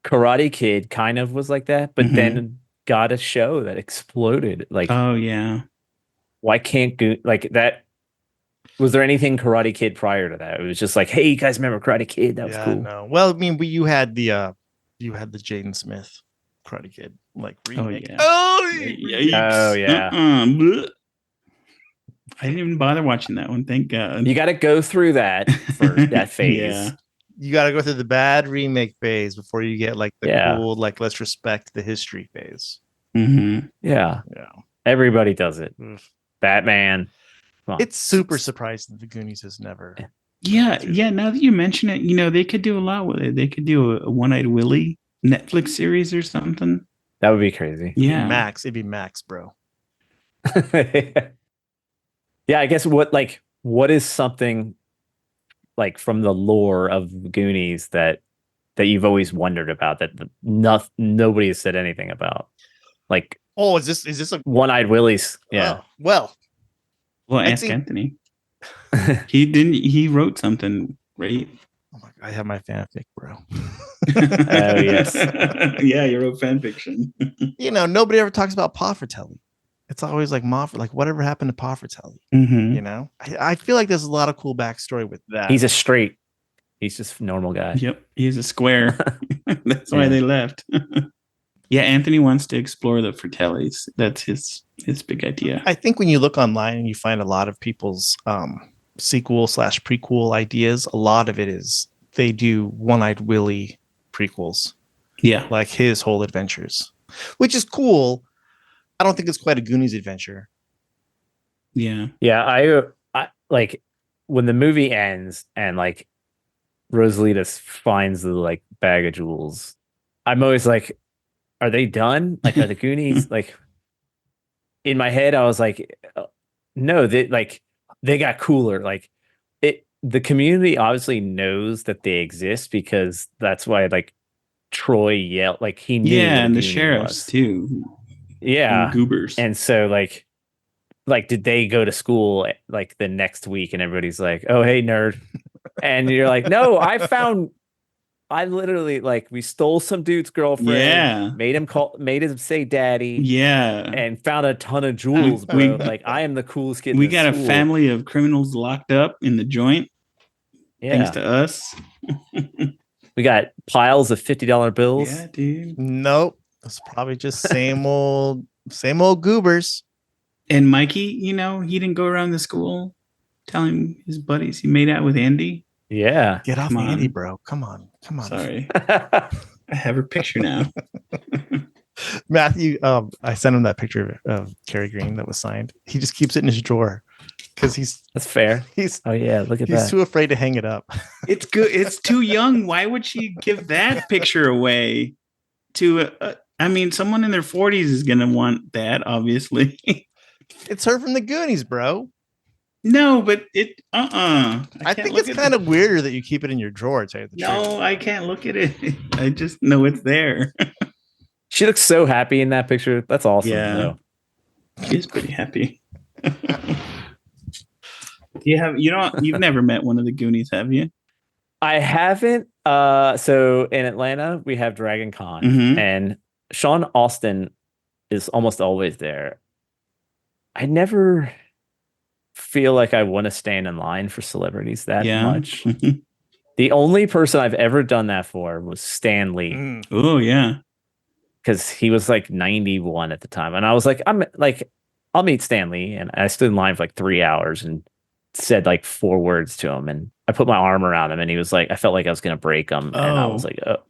Karate Kid kind of was like that, but Mhm. then got a show that exploded. Like, Oh yeah. why can't like that? Was there anything Karate Kid prior to that? It was just like, hey, you guys remember Karate Kid? That was cool. No. Well, I mean, you had the Jaden Smith Karate Kid like remake. yeah. Oh, Yikes. Oh, yeah. Blech. I didn't even bother watching that one. Thank God. You got to go through that for that phase. Yeah. you got to go through the bad remake phase before you get like the Yeah. cool, like let's respect the history phase. Mhm. Yeah. Yeah. Everybody does it. Mm. Batman. Come on. It's super surprising the Goonies has never. Yeah. Now that you mention it, they could do a lot with it. They could do a One-Eyed Willie Netflix series or something. That would be crazy. Yeah. It'd be Max, bro. Yeah, I guess what is something like from the lore of Goonies that you've always wondered about that nobody has said anything about? Like, oh, is this a One-Eyed Willie's? Yeah. Oh, well, Well, I ask think- Anthony. He wrote something, right? oh my, I have my fanfic, bro. Oh, yes. Yeah, you wrote fan fiction. Nobody ever talks about Pa Fratelli. It's always like like whatever happened to Pa Fratelli. Mhm. I feel like there's a lot of cool backstory with that. He's he's just a normal guy. Yep, he's a square. That's why Yeah. they left. Yeah, Anthony wants to explore the Fratellis. That's his big idea. I think when you look online and you find a lot of people's sequel/prequel ideas, a lot of it is they do One-Eyed Willie prequels, Yeah. like his whole adventures, which is cool. I don't think it's quite a Goonies adventure. Yeah. Yeah, I like when the movie ends and like Rosalita finds the like bag of jewels. I'm always like, are they done? Like, are the Goonies like? In my head, I was like, no, they got cooler. Like, the community obviously knows that they exist because that's why like Troy yelled, like he knew. Yeah, what a and the Goonie sheriffs was. too. Yeah, And goobers. and so like did they go to school like the next week and everybody's like, oh hey nerd, and you're like, no, I literally like we stole some dude's girlfriend, Yeah. made him say daddy, Yeah. and found a ton of jewels, bro. We- Like I am the coolest kid. We in got a school. family of criminals locked up in the joint, thanks Yeah, to us. we got piles of $50 bills. Yeah, dude. Nope, it's probably just same old goobers. And Mikey, he didn't go around the school telling his buddies he made out with Andy. Yeah. Get off Come Andy, on. bro. Come on. Sorry. I have her picture now. Matthew, I sent him that picture of Carrie Green that was signed. He just keeps it in his drawer because That's fair. he's Oh yeah, look at that. too afraid to hang it up. It's good. It's too young. Why would she give that picture away to someone in their 40s is going to want that, obviously. It's her from the Goonies, bro. No, but it I think it's kind of weirder that you keep it in your drawer. To tell you the truth. No, I can't look at it. I just know it's there. She looks so happy in that picture. That's awesome. Yeah. though. She's pretty happy. You've never met one of the Goonies, have you? I haven't. So in Atlanta, we have Dragon Con, Mhm. and Sean Austin is almost always there. I never feel like I want to stand in line for celebrities that much. The only person I've ever done that for was Stan Lee, Mm. Oh yeah. because he was like 91 at the time, and I was like, I'll meet Stan Lee, and I stood in line for like 3 hours and said like 4 words to him, and I put my arm around him, and he was like, I felt like I was gonna break him, and I was Oh. like, oh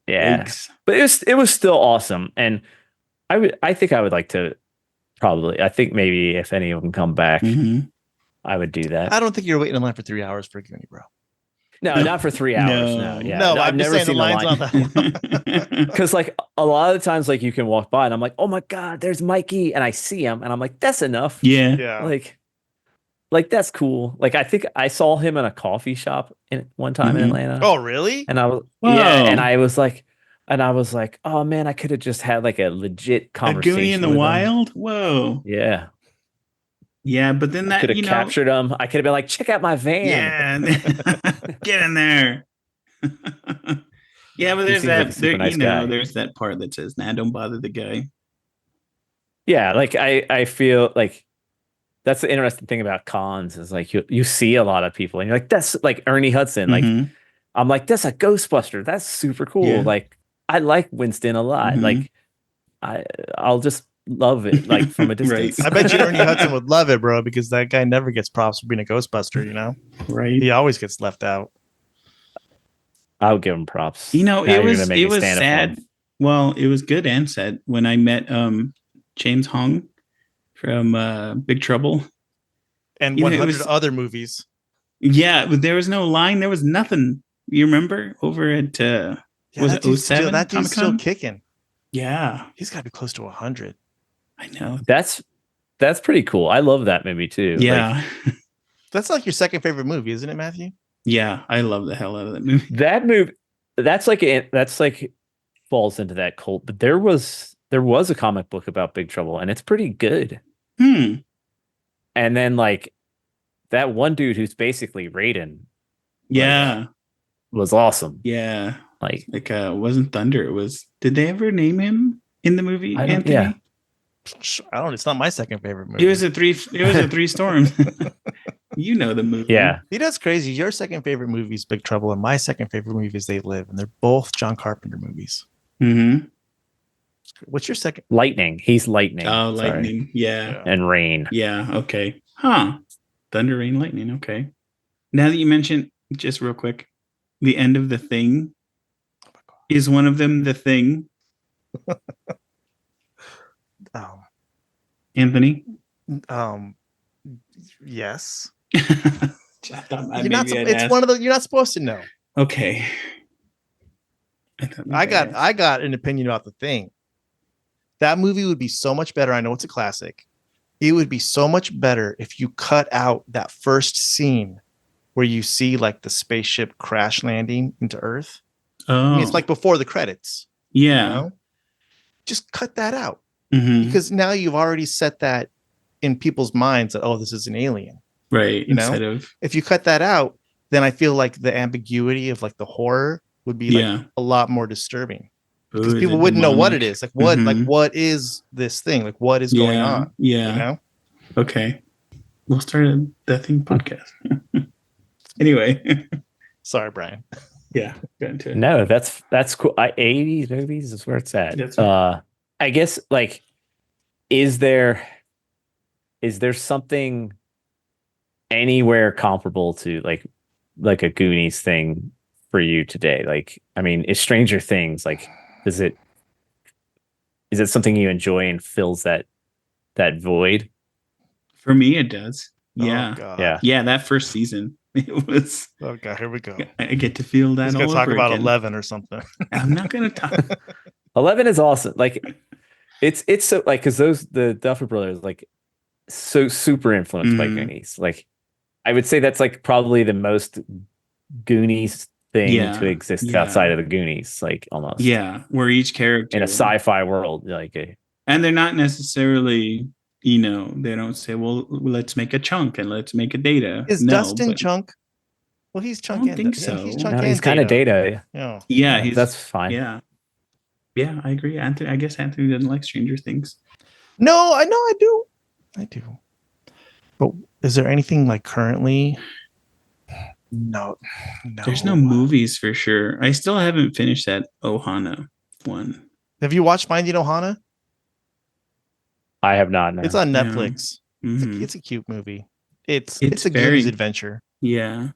yeah. Yikes. But it was still awesome, and I think I would like to probably. I think maybe if any of them come back, Mhm. I would do that. I don't think you're waiting in line for 3 hours for a Goonie, bro. No, not for 3 hours. No, yeah, No, I've I'm just never saying the seen line's line. not that long. Because like a lot of the times, like you can walk by and I'm like, oh my god, there's Mikey, and I see him, and I'm like, that's enough. Yeah. Yeah. Like, like that's cool. Like I think I saw him in a coffee shop in one time in Mhm. Atlanta. Oh, really? And I was Whoa. and I was like, oh man, I could have just had like a legit A conversation Goonie in the with him. wild? Whoa. Yeah. Yeah, but then I could that, have captured him. I could have been like, check out my van. yeah, get in there. Yeah, but He there's seems like a that, super nice guy. there's that part that says, nah, don't bother the guy. Yeah, like I feel like that's the interesting thing about cons is like you see a lot of people and you're like, that's like Ernie Hudson. Like Mhm. I'm like, that's a Ghostbuster. That's super cool. Yeah. Like I like Winston a lot. Mhm. Like I'll just love it like from a Right. distance. I bet you Ernie Hudson would love it, bro, because that guy never gets props for being a Ghostbuster, you know? Right. He always gets left out. I'll give him props. You know, Now it you're was gonna make me stand up for sad. him. Well, it was good and sad when I met James Hong from Big Trouble. And You know, it 100 was- other movies. Yeah, but there was no line. There was nothing. You remember over at Yeah, was that it dude's 07 that dude's still Comic-Con? kicking. Yeah, He's got to be close to 100. I know. That's pretty cool. I love that movie too. Like, Yeah, That's like your second favorite movie, isn't it, Matthew? yeah, I love the hell out of that movie. that movie that's like falls into that cult, but there was a comic book about Big Trouble and it's pretty good. Hmm. And then like that one dude who's basically Raiden Yeah, was awesome. yeah. Like Like wasn't Thunder? It was. Did they ever name him in the movie? I don't- Anthony? yeah. I don't. It's not my second favorite movie. It was a three storms. You know the movie. yeah. See, that's crazy. Your second favorite movie is Big Trouble, and my second favorite movie is They Live, and they're both John Carpenter movies. Mm-hmm. What's your second? Lightning. He's lightning. Oh, Sorry. lightning. Yeah. And rain. Yeah. Okay. Huh. Thunder, rain, lightning. Okay. Now that you mention, just real quick, the end of The Thing. Is one of them The Thing, Anthony? Yes. I thought You're not, it's one of the. You're not supposed to know. Okay. I got an opinion about The Thing. That movie would be so much better. I know it's a classic. It would be so much better if you cut out that first scene where you see like the spaceship crash landing into Earth. Oh, I mean, it's like before the credits. yeah. You know? Just cut that out Mhm. because now you've already set that in people's minds that, oh, this is an alien. Right. You know? Instead of If you cut that out, then I feel like the ambiguity of like the horror would be like a lot more disturbing because Ooh, people the wouldn't know what it demonic. is. Like what, Mhm. what is this thing? Like what is going on? Yeah. You know? Okay. We'll start a That Thing podcast. Anyway. Sorry, Brian. Yeah. Got into it. No, that's cool. 80s movies is where it's at. That's I guess like is there something anywhere comparable to like a Goonies thing for you today? Like, I mean, is Stranger Things like is it something you enjoy and fills that void? For me, it does. Yeah. Oh, God. Yeah. Yeah. That first season, it was. Oh, God. Here we go. I get to feel that. He's going to all talk over about again. 11 or something. I'm not going to talk. 11 is awesome. Like it's so like because the Duffer Brothers like so super influenced by Mhm. Goonies. Like I would say that's like probably the most Goonies thing Yeah, to exist yeah. outside of the Goonies, like almost. Yeah. Where each character In a sci-fi world, like and they're not necessarily, they don't say, well, let's make a Chunk and let's make a Data. Is No, Dustin but- Chunk? Well, he's Chunk. I don't and think Da- so. He's Chunk no, and he's kind of Data. Yeah. Yeah, That's fine. Yeah. Yeah, I agree. Anthony, I guess Anthony doesn't like Stranger Things. No, I know I do. I do. But is there anything like currently? No. There's no movies for sure. I still haven't finished that Ohana one. Have you watched Finding Ohana? I have not. No. It's on No. Netflix. Mhm. It's a cute movie. It's It's a very- Goonies adventure. Yeah.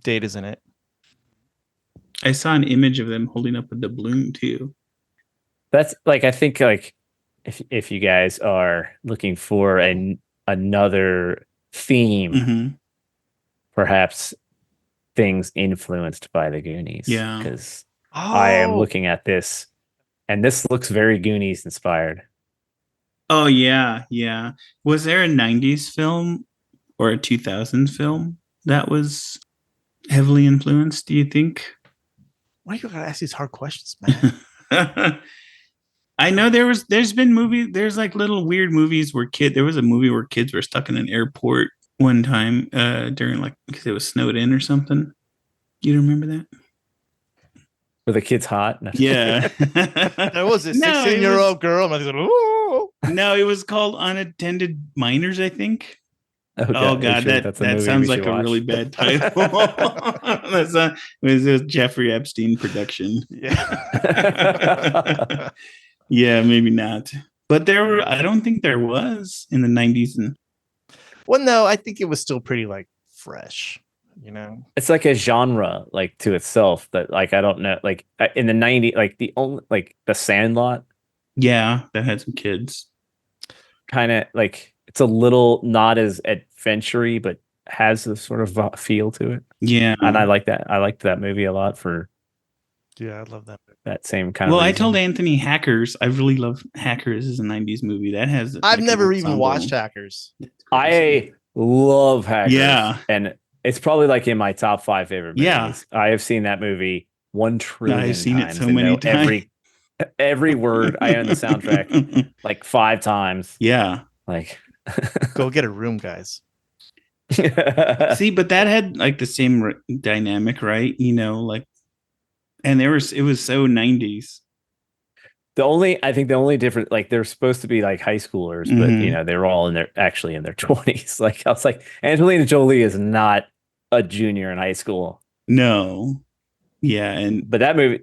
Data's in it. I saw an image of them holding up a doubloon too. That's like I think like if you guys are looking for another theme, Mhm. perhaps things influenced by the Goonies. Yeah. Because I am Oh, looking at this, and this looks very Goonies inspired. Oh yeah, yeah. Was there a 90s film or a 2000s film that was heavily influenced, do you think? Why you gotta ask these hard questions, man? I know there's been there's like little weird movies where there was a movie where kids were stuck in an airport one time during like because it was snowed in or something. You remember that? Were the kids hot? No. Yeah. There was a No, 16-year-old girl. And I was like, "Ooh." No, it was called Unattended Minors, I think. Okay, Oh God, sure, that movie sounds we like should a watch. really bad title. It was a Jeffrey Epstein production. Yeah. Yeah, maybe not. But I don't think there was in the 90s. Well, no, I think it was still pretty like fresh, you know. It's like a genre like to itself that like I don't know like in the 90s like the only like the Sandlot Yeah, that had some kids. kind of like it's a little not as adventure-y but has a sort of feel to it. Yeah. And I like that. I liked that movie a lot for Yeah, I love that. that same kind of Well, I reason. told Anthony Hackers. I really love Hackers as a 90s movie. That has I've like, never an even ensemble. watched Hackers. I love Hackers. Yeah. And it's probably like in my top 5 favorite movies. Yeah. I have seen that movie 1 trillion I've seen it times so and many know times. every word. I own the soundtrack like 5 times. Yeah. Like Go get a room, guys. See, but that had like the same dynamic, right? You know, like, and it was so 90s. I think the only difference, like they're supposed to be like high schoolers, but Mhm. you know, they're all actually in their 20s. Like I was like, Angelina Jolie is not a junior in high school. No. Yeah. But that movie,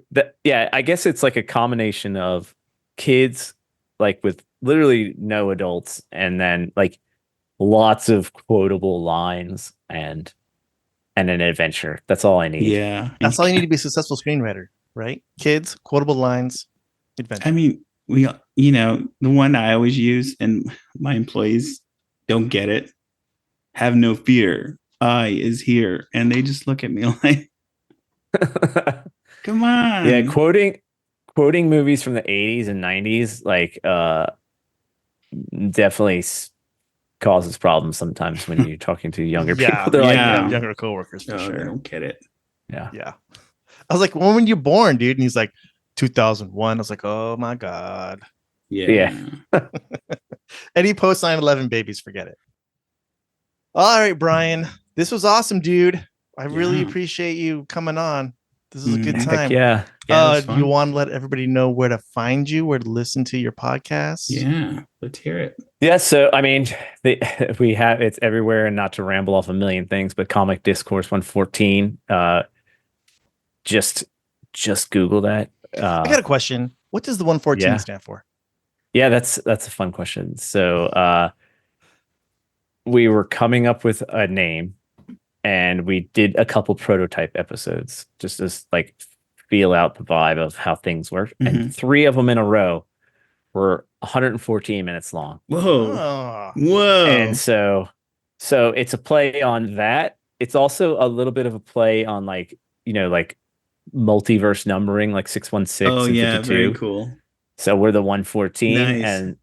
I guess it's like a combination of kids, like with literally no adults, and then like lots of quotable lines and an adventure. That's all I need. Yeah. That's all you need to be a successful screenwriter, right? Kids, quotable lines, adventure. I mean, the one I always use, and my employees don't get it. Have no fear. I is here. And they just look at me like, come on. Yeah, quoting movies from the 80s and 90s like definitely causes problems sometimes when you're talking to younger people. They're yeah. like, younger coworkers for No, sure. they don't get it. yeah. Yeah. I was like, when were you born, dude? And he's like, 2001. I was like, oh my God. Yeah. Any post 9/11 babies, forget it. All right, Bryan. This was awesome, dude. I really Yeah. appreciate you coming on. This is a good Heck time. yeah. Do you want to let everybody know where to find you, where to listen to your podcast? Yeah. Let's hear it. Yeah, so I mean, we have it's everywhere, and not to ramble off a million things, but Comic Discourse 114. Just Google that. I got a question. What does the 114 stand for? Yeah, that's a fun question. So we were coming up with a name, and we did a couple prototype episodes just as like feel out the vibe of how things work. Mhm. And 3 of them in a row were 114 minutes long. Whoa. Oh. Whoa. And so it's a play on that. It's also a little bit of a play on like, you know, like multiverse numbering, like 616 Oh and yeah, 52. very cool. So we're the 114. Nice. And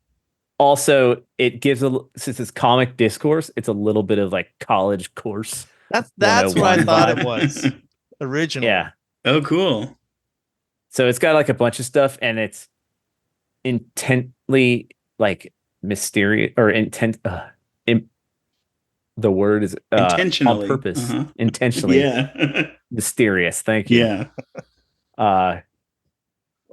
also it gives since it's Comic Discourse, it's a little bit of like college course. That's what I 101 thought it vibe. was originally. Yeah. Oh, cool. So it's got like a bunch of stuff, and it's intently like mysterious or the word is Intentionally. on purpose, Uh-huh. intentionally Yeah. mysterious. Thank you. Yeah.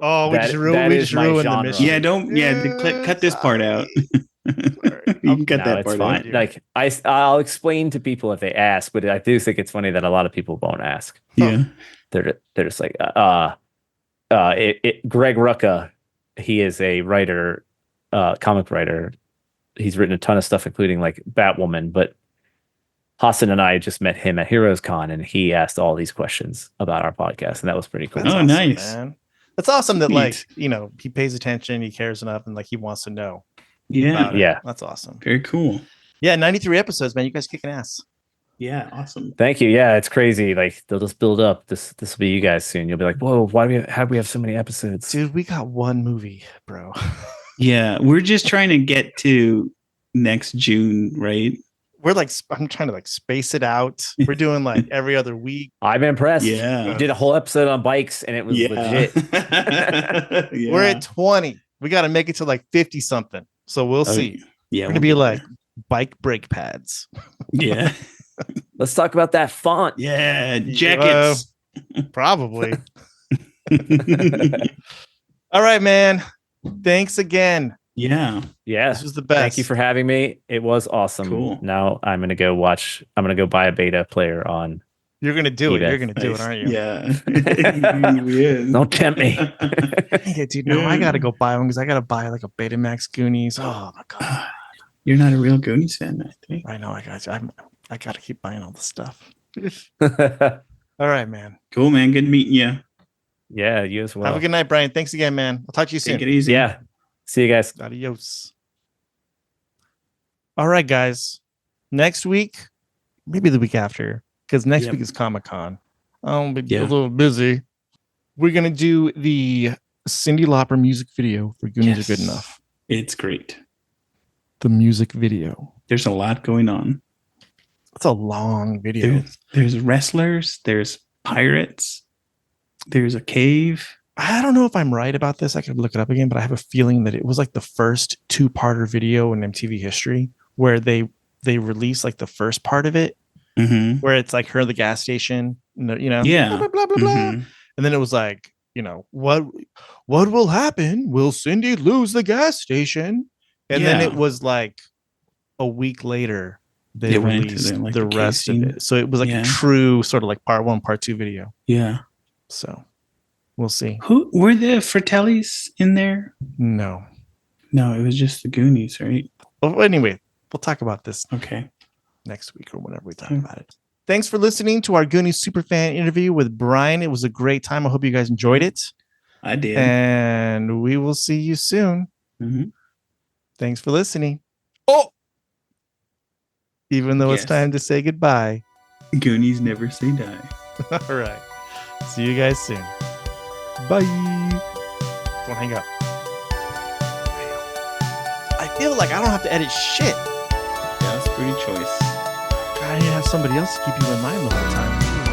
Oh, we That- just that ruined is my the genre. mission. Yeah. Don't. Yeah. Cut this part out. Sorry. You can cut No, that it's part fine. out. Like I'll explain to people if they ask, but I do think it's funny that a lot of people won't ask. Yeah. They're just like Greg Rucka, he is a writer, comic writer. He's written a ton of stuff, including like Batwoman, but Hassan and I just met him at Heroes Con, and he asked all these questions about our podcast, and that was pretty cool. That's Oh, awesome, nice. man. That's awesome that Sweet. like, you know, he pays attention, he cares enough, and like he wants to know Yeah. about it. Yeah. That's awesome. Very cool. Yeah, 93 episodes, man. You guys kicking ass. Yeah. Awesome. Thank you. Yeah, it's crazy. Like they'll just build up. This will be you guys soon. You'll be like, whoa, why do we have so many episodes? Dude, we got one movie, bro. Yeah. We're just trying to get to next June, right? I'm trying to like space it out. We're doing like every other week. I'm impressed. Yeah. You did a whole episode on bikes and it was legit. Yeah. We're at 20. We got to make it to like 50 something. So we'll see. Yeah. We're going to be like bike brake pads. Yeah. Let's talk about that font. Yeah. Jackets. Probably. All right, man. Thanks again. Yeah. Yeah. This was the best. Thank you for having me. It was awesome. Cool. Now I'm going to go buy a beta player on. You're going to do it. eBay. You're going to do it, aren't you? Yeah. He is. Don't tempt me. Yeah, dude. No, I got to go buy one because I got to buy like a Betamax Goonies. Oh, my God. You're not a real Goonies fan, I think. I know. I got to keep buying all the stuff. Yeah, All right, man. Cool, man. Good meeting you. you as well. Have a good night, Brian. Thanks again, man. I'll talk to you soon. Take it easy. Yeah. See you guys. Adios. All right, guys. Next week, maybe the week after, because next week is Comic-Con. I'll be a little busy. We're going to do the Cyndi Lauper music video for Goonies Are Good Enough. It's great. The music video. There's a lot going on. It's a long video. There's wrestlers. There's pirates. There's a cave. I don't know if I'm right about this. I could look it up again, but I have a feeling that it was like the first 2-parter video in MTV history where they released like the first part of it, where it's like her at the gas station, blah, blah, blah, blah, blah. And then it was like, what will happen? Will Cyndi lose the gas station? And then it was like a week later they released the rest of it. So it was like a true sort of like part 1, part 2 video. Yeah. So we'll see. Who were the Fratellis in there? No, it was just the Goonies, right? well, anyway, we'll talk about this Okay. next week or whenever we talk about it. Thanks for listening to our Goonies Super-Fan interview with Brian. It was a great time. I hope you guys enjoyed it. I did. And we will see you soon. Thanks for listening. Even though it's time to say goodbye. Goonies never say die. All right. See you guys soon. Bye. Don't hang up. I feel like I don't have to edit shit. That's pretty choice. I have somebody else to keep you in mind the whole time.